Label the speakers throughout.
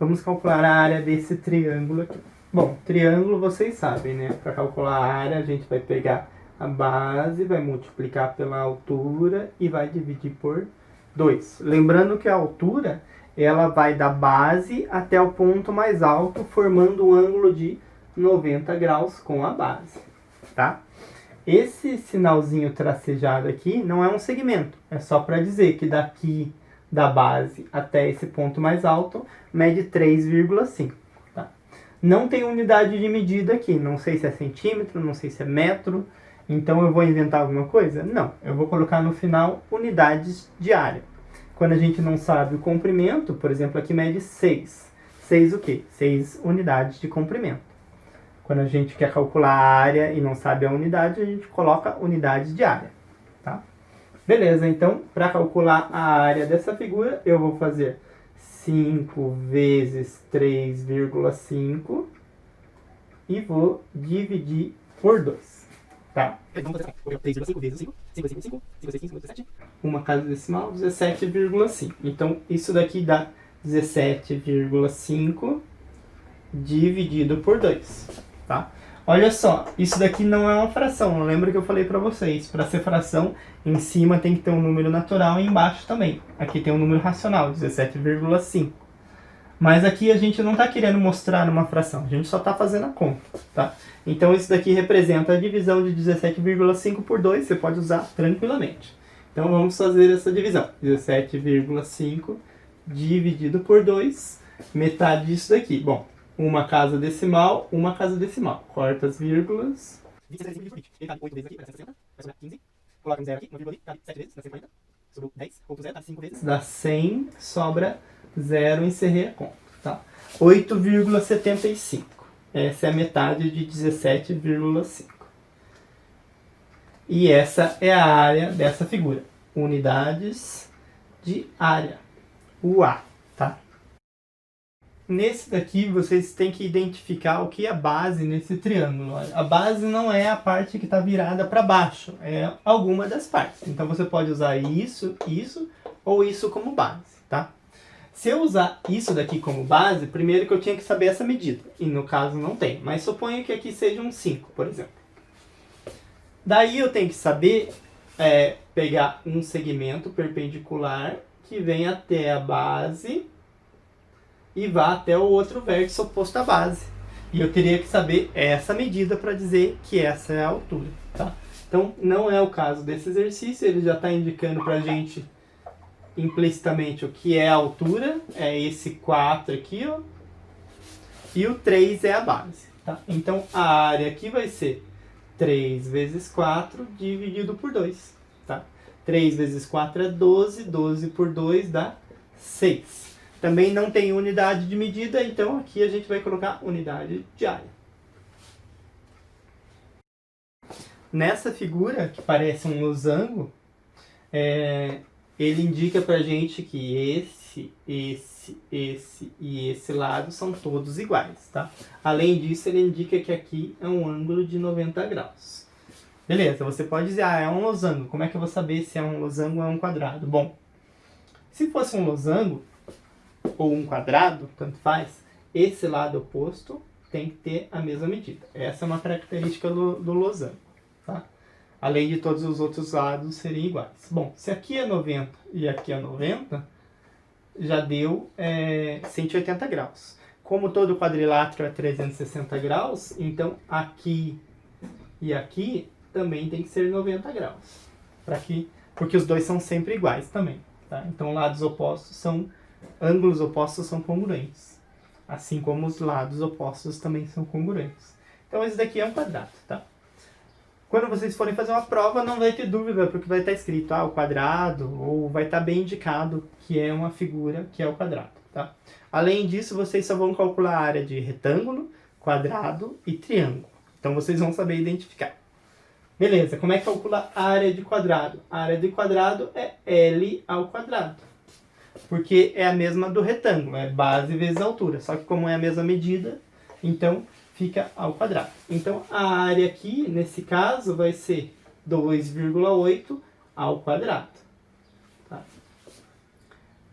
Speaker 1: Vamos calcular a área desse triângulo aqui. Bom, triângulo vocês sabem, né? Para calcular a área, a gente vai pegar a base, vai multiplicar pela altura e vai dividir por 2. Lembrando que a altura, ela vai da base até o ponto mais alto, formando um ângulo de 90 graus com a base, tá? Esse sinalzinho tracejado aqui não é um segmento, é só para dizer que daqui da base até esse ponto mais alto mede 3,5. Tá? Não tem unidade de medida aqui, não sei se é centímetro, não sei se é metro, então eu vou inventar alguma coisa? Não, eu vou colocar no final unidades de área. Quando a gente não sabe o comprimento, por exemplo, aqui mede 6. 6 o quê? 6 unidades de comprimento. Quando a gente quer calcular a área e não sabe a unidade, a gente coloca unidades de área. Tá? Beleza, então, para calcular a área dessa figura, eu vou fazer 5 vezes 3,5 e vou dividir por 2. Tá? 3,5 vezes 5, 5 vezes 5, 5 vezes 5, 17. Uma casa decimal, 17,5. Então, isso daqui dá 17,5 dividido por 2. Tá? Olha só, isso daqui não é uma fração. Lembra que eu falei para vocês, para ser fração, em cima tem que ter um número natural e embaixo também. Aqui tem um número racional, 17,5. Mas aqui a gente não está querendo mostrar uma fração, a gente só está fazendo a conta, tá? Então isso daqui representa a divisão de 17,5 por 2, você pode usar tranquilamente. Então vamos fazer essa divisão. 17,5 dividido por 2, metade disso daqui. Bom, uma casa decimal, uma casa decimal. Corta as vírgulas. 26 dividido por 20. Ele cabe 8 vezes aqui, vai dar 160. Vai sobrar 15. Coloca um zero aqui, uma vírgula ali, cabe 7 vezes, dá 140. Sobrou 10. Outro zero, dá 5 vezes. Dá 100, sobra 0, encerrei a conta. Tá? 8,75. Essa é a metade de 17,5. E essa é a área dessa figura. Unidades de área. UA. Tá? Nesse daqui, vocês têm que identificar o que é base nesse triângulo. Olha, a base não é a parte que está virada para baixo, é alguma das partes. Então, você pode usar isso, isso ou isso como base, tá? Se eu usar isso daqui como base, primeiro que eu tinha que saber essa medida. E no caso não tem, mas suponha que aqui seja um 5, por exemplo. Daí eu tenho que saber pegar um segmento perpendicular que vem até a base e vá até o outro vértice oposto à base. E eu teria que saber essa medida para dizer que essa é a altura. Tá? Então, não é o caso desse exercício, ele já está indicando para a gente implicitamente o que é a altura, é esse 4 aqui, ó, e o 3 é a base. Tá? Então, a área aqui vai ser 3 vezes 4 dividido por 2. Tá? 3 vezes 4 é 12, 12 por 2 dá 6. Também não tem unidade de medida, então aqui a gente vai colocar unidade de área. Nessa figura, que parece um losango, ele indica pra gente que esse e esse lado são todos iguais, tá? Além disso, ele indica que aqui é um ângulo de 90 graus. Beleza, você pode dizer, é um losango. Como é que eu vou saber se é um losango ou é um quadrado? Bom, se fosse um losango, ou um quadrado, tanto faz, esse lado oposto tem que ter a mesma medida. Essa é uma característica do losango. Tá? Além de todos os outros lados serem iguais. Bom, se aqui é 90 e aqui é 90, já deu 180 graus. Como todo quadrilátero é 360 graus, então aqui e aqui também tem que ser 90 graus. Porque os dois são sempre iguais também. Tá? Então ângulos opostos são congruentes. Assim como os lados opostos também são congruentes. Então esse daqui é um quadrado, tá? Quando vocês forem fazer uma prova, não vai ter dúvida, porque vai estar escrito o quadrado, ou vai estar bem indicado que é uma figura que é o quadrado, tá? Além disso, vocês só vão calcular a área de retângulo, quadrado e triângulo. Então vocês vão saber identificar. Beleza, como é que calcula a área de quadrado? A área de quadrado é L ao quadrado. Porque é a mesma do retângulo, é base vezes altura. Só que como é a mesma medida, então fica ao quadrado. Então a área aqui, nesse caso, vai ser 2,8 ao quadrado. Tá?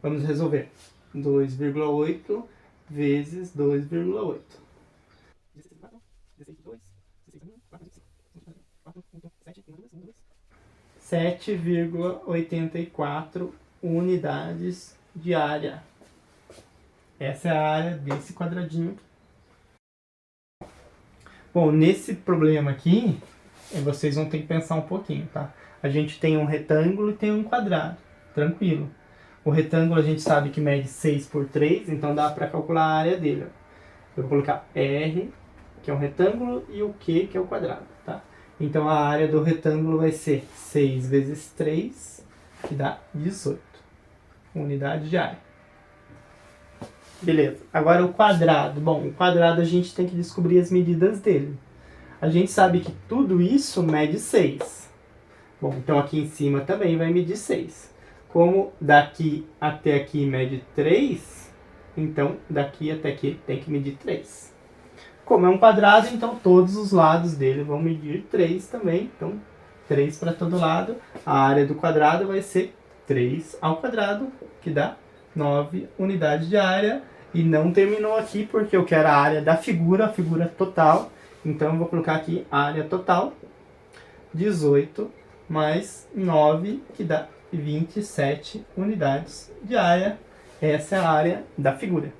Speaker 1: Vamos resolver. 2,8 vezes 2,8. 7,84 unidades de área. Essa é a área desse quadradinho. Bom, nesse problema aqui, vocês vão ter que pensar um pouquinho, tá? A gente tem um retângulo e tem um quadrado. Tranquilo. O retângulo a gente sabe que mede 6 por 3, então dá para calcular a área dele. Eu vou colocar R, que é um retângulo, e o Q, que é o quadrado, tá? Então a área do retângulo vai ser 6 vezes 3, que dá 18 unidades de área. Beleza. Agora o quadrado. Bom, o quadrado a gente tem que descobrir as medidas dele. A gente sabe que tudo isso mede 6. Bom, então aqui em cima também vai medir 6. Como daqui até aqui mede 3, então daqui até aqui tem que medir 3. Como é um quadrado, então todos os lados dele vão medir 3 também. Então 3 para todo lado. A área do quadrado vai ser 3 ao quadrado, que dá 9 unidades de área. E não terminou aqui porque eu quero a área da figura, a figura total. Então eu vou colocar aqui a área total, 18 mais 9, que dá 27 unidades de área. Essa é a área da figura.